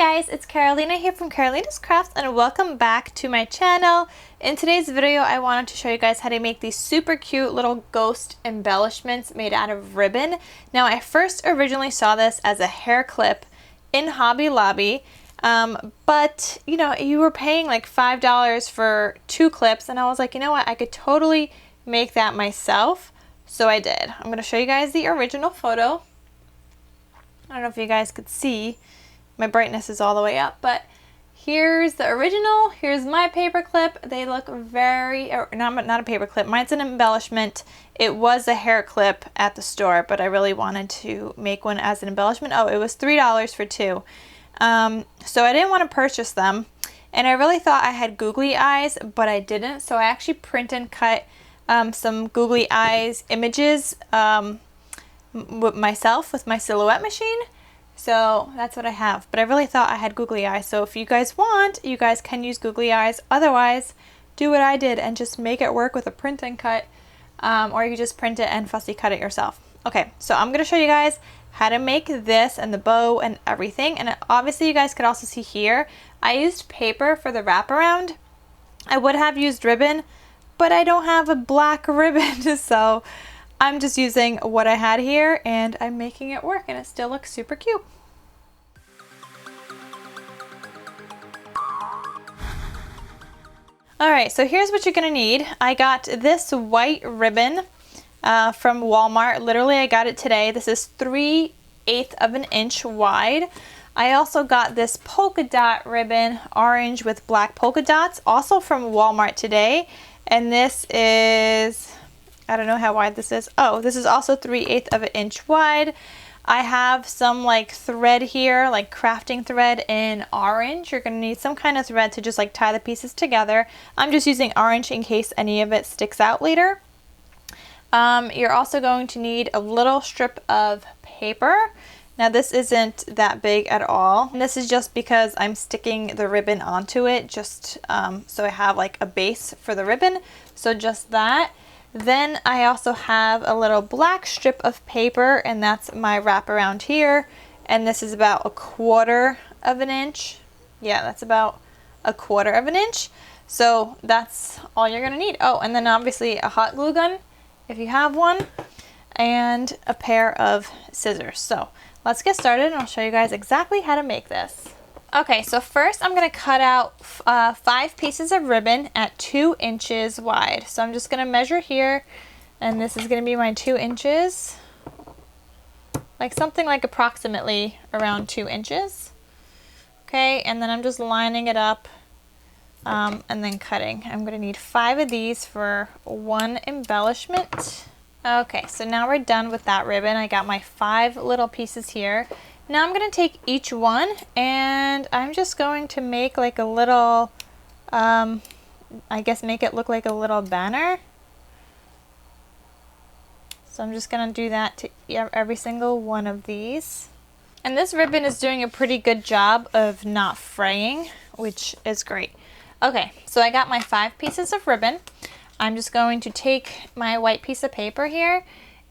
guys, it's Carolina here from KarolinasKrafts and welcome back to my channel. In today's video I wanted to show you guys how to make these super cute little ghost embellishments made out of ribbon. Now I first originally saw this as a hair clip in Hobby Lobby, but you know, you were paying like $5 for 2 clips and I was like, you know what, I could totally make that myself. So I did. I'm going to show you guys the original photo. I don't know if you guys could see. My brightness is all the way up, but here's the original. Here's my paper clip. They look very, not a paper clip. Mine's an embellishment. It was a hair clip at the store, but I really wanted to make one as an embellishment. Oh, it was $3 for 2. So I didn't want to purchase them, and I really thought I had googly eyes, but I didn't. So I actually print and cut some googly eyes images myself with my silhouette machine. So that's what I have, but I really thought I had googly eyes. So if you guys want, you guys can use googly eyes. Otherwise, do what I did and just make it work with a print and cut, or you can just print it and fussy cut it yourself. Okay, so I'm gonna show you guys how to make this and the bow and everything. And obviously you guys could also see here, I used paper for the wraparound. I would have used ribbon, but I don't have a black ribbon, so I'm just using what I had here and I'm making it work, and it still looks super cute. Alright, so here's what you're going to need. I got this white ribbon from Walmart. Literally, I got it today. This is 3/8 of an inch wide. I also got this polka dot ribbon, orange with black polka dots, also from Walmart today. And this is, I don't know how wide this is. Oh, this is also 3/8 of an inch wide. I have some like thread here, like crafting thread in orange. You're gonna need some kind of thread to just like tie the pieces together. I'm just using orange in case any of it sticks out later. You're also going to need a little strip of paper. Now this isn't that big at all. And this is just because I'm sticking the ribbon onto it, just so I have like a base for the ribbon. So just that. Then I also have a little black strip of paper, and that's my wraparound here. And this is about 1/4 of an inch. Yeah, that's about 1/4 of an inch. So that's all you're gonna need. Oh, and then obviously a hot glue gun, if you have one, and a pair of scissors. So let's get started and I'll show you guys exactly how to make this. Okay, so first I'm going to cut out 5 pieces of ribbon at 2 inches wide. So I'm just going to measure here, and this is going to be my 2 inches. Like something like approximately around 2 inches. Okay, and then I'm just lining it up and then cutting. I'm going to need 5 of these for 1 embellishment. Okay, so now we're done with that ribbon. I got my 5 little pieces here. Now I'm going to take each one and I'm just going to make like a little, I guess make it look like a little banner. So I'm just going to do that to every single one of these. And this ribbon is doing a pretty good job of not fraying, which is great. Okay, so I got my 5 pieces of ribbon. I'm just going to take my white piece of paper here,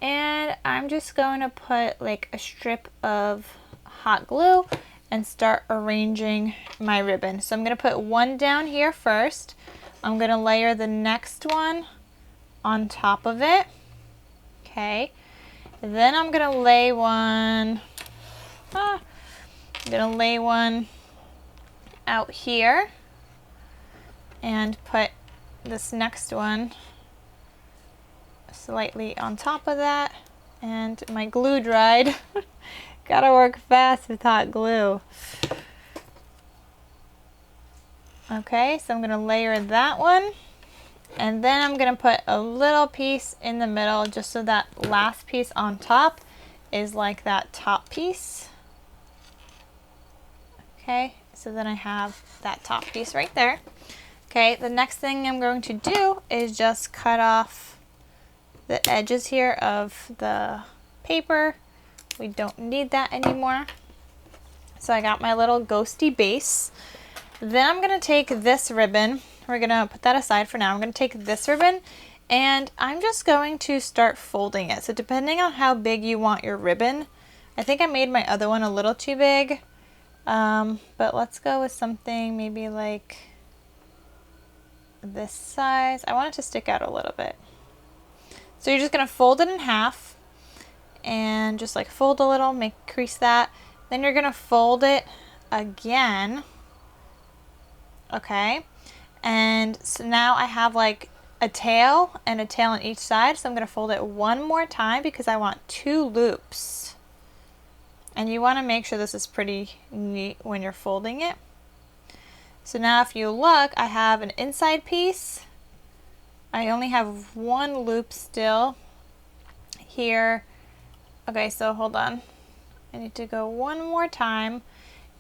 and I'm just going to put like a strip of hot glue and start arranging my ribbon. So I'm going to put one down here first. I'm going to layer the next one on top of it. Okay. Then I'm going to lay one, out here and put this next one slightly on top of that. And my glue dried. Gotta work fast with hot glue. Okay, so I'm gonna layer that one, and then I'm gonna put a little piece in the middle just so that last piece on top is like that top piece. Okay, so then I have that top piece right there. Okay, the next thing I'm going to do is just cut off the edges here of the paper. We don't need that anymore. So I got my little ghosty base. Then I'm going to take this ribbon. We're going to put that aside for now. I'm going to take this ribbon and I'm just going to start folding it. So depending on how big you want your ribbon, I think I made my other one a little too big. But let's go with something maybe like this size. I want it to stick out a little bit. So you're just gonna fold it in half and just like fold a little, crease that. Then you're gonna fold it again. Okay, and so now I have like a tail and a tail on each side, so I'm gonna fold it one more time because I want 2 loops. And you wanna make sure this is pretty neat when you're folding it. So now if you look, I have an inside piece. I only have 1 loop still here. Okay, so hold on. I need to go one more time,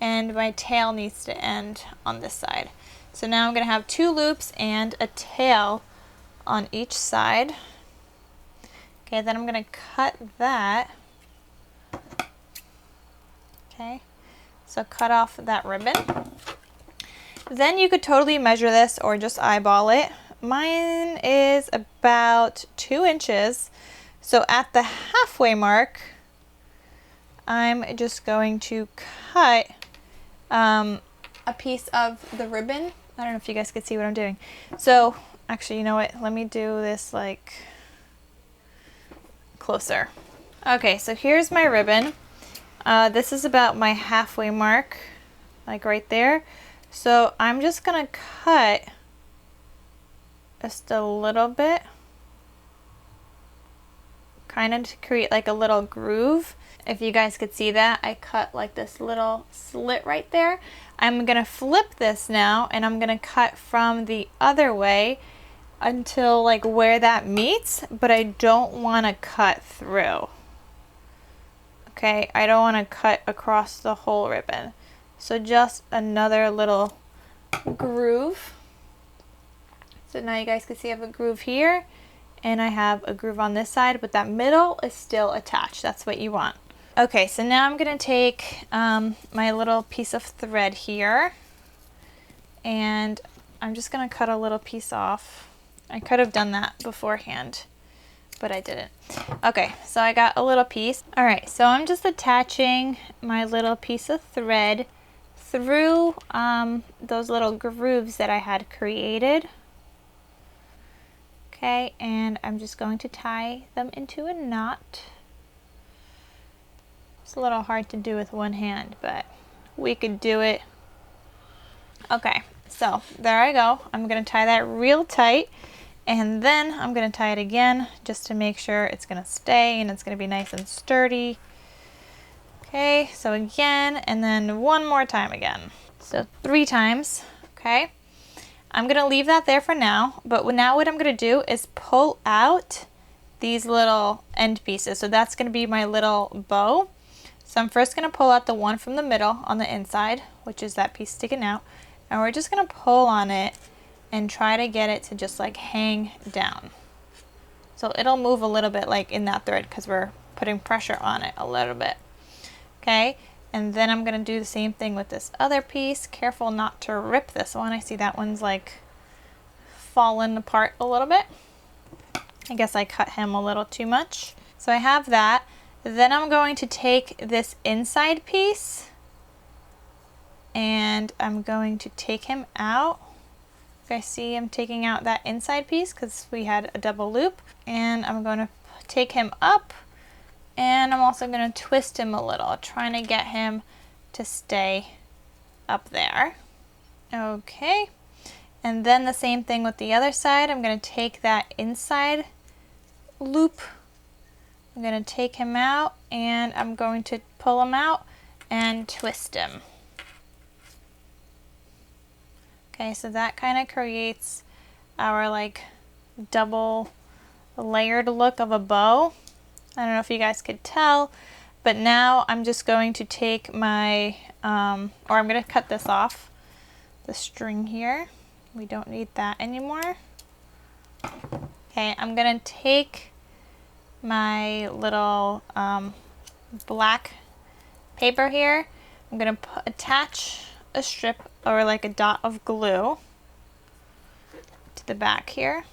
and my tail needs to end on this side. So now I'm gonna have 2 loops and a tail on each side. Okay, then I'm gonna cut that. Okay, so cut off that ribbon. Then you could totally measure this or just eyeball it. Mine is about 2 inches. So at the halfway mark, I'm just going to cut a piece of the ribbon. I don't know if you guys could see what I'm doing. So actually, you know what? Let me do this like closer. Okay, so here's my ribbon. This is about my halfway mark, like right there. So I'm just gonna cut just a little bit, kind of to create like a little groove. If you guys could see that, I cut like this little slit right there. I'm gonna flip this now and I'm gonna cut from the other way until like where that meets, but I don't wanna cut through. Okay, I don't wanna cut across the whole ribbon. So just another little groove. So now you guys can see I have a groove here and I have a groove on this side, but that middle is still attached. That's what you want. Okay, so now I'm gonna take my little piece of thread here and I'm just gonna cut a little piece off. I could have done that beforehand, but I didn't. Okay, so I got a little piece. All right, so I'm just attaching my little piece of thread through those little grooves that I had created. Okay, and I'm just going to tie them into a knot. It's a little hard to do with one hand, but we could do it. Okay, so there I go. I'm gonna tie that real tight, and then I'm gonna tie it again just to make sure it's gonna stay and it's gonna be nice and sturdy. Okay, so again, and then one more time again. So 3 times, okay? I'm gonna leave that there for now, but now what I'm gonna do is pull out these little end pieces. So that's gonna be my little bow. So I'm first gonna pull out the one from the middle on the inside, which is that piece sticking out. And we're just gonna pull on it and try to get it to just like hang down. So it'll move a little bit like in that thread because we're putting pressure on it a little bit. Okay, and then I'm gonna do the same thing with this other piece. Careful not to rip this one. I see that one's like fallen apart a little bit. I guess I cut him a little too much. So I have that. Then I'm going to take this inside piece and I'm going to take him out. You guys see I'm taking out that inside piece because we had a double loop, and I'm going to take him up. And I'm also going to twist him a little, trying to get him to stay up there. Okay, and then the same thing with the other side. I'm going to take that inside loop. I'm going to take him out and I'm going to pull him out and twist him. Okay, so that kind of creates our like double layered look of a bow. I don't know if you guys could tell, but now I'm just going to take my, or I'm going to cut this off, the string here. We don't need that anymore. Okay, I'm going to take my little black paper here. I'm going to attach a strip or like a dot of glue to the back here.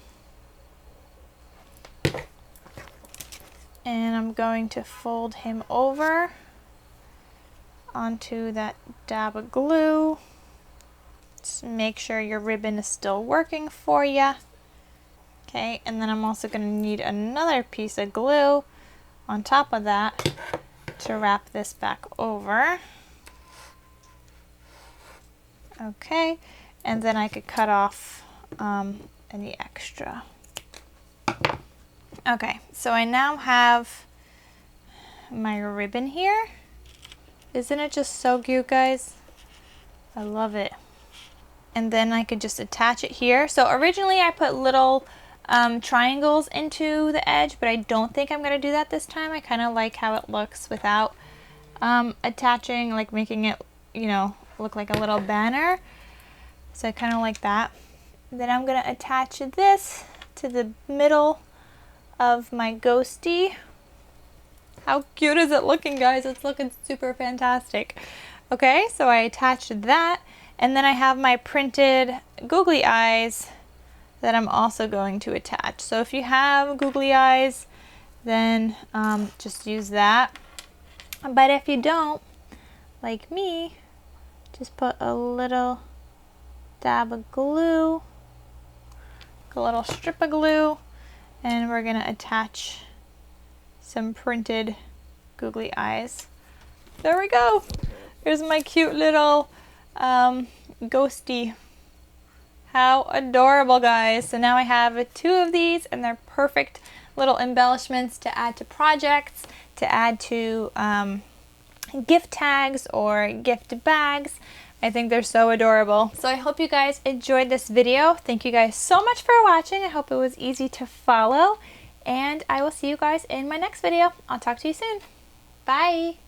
And I'm going to fold him over onto that dab of glue. Just make sure your ribbon is still working for you. Okay, and then I'm also going to need another piece of glue on top of that to wrap this back over. Okay, and then I could cut off any extra. Okay, so I now have my ribbon here. Isn't it just so cute, guys? I love it. And then I could just attach it here. So originally I put little triangles into the edge, but I don't think I'm going to do that this time. I kind of like how it looks without attaching, like making it, you know, look like a little banner. So I kind of like that. And then I'm going to attach this to the middle of my ghosty. How cute is it looking, guys? It's looking super fantastic. Okay, so I attached that, and then I have my printed googly eyes that I'm also going to attach. So if you have googly eyes, then just use that. But if you don't, like me, just put a little dab of glue, a little strip of glue, and we're gonna attach some printed googly eyes. There we go. Here's my cute little ghosty. How adorable, guys. So now I have 2 of these, and they're perfect little embellishments to add to projects, to add to gift tags or gift bags. I think they're so adorable. So I hope you guys enjoyed this video. Thank you guys so much for watching. I hope it was easy to follow, and I will see you guys in my next video. I'll talk to you soon. Bye.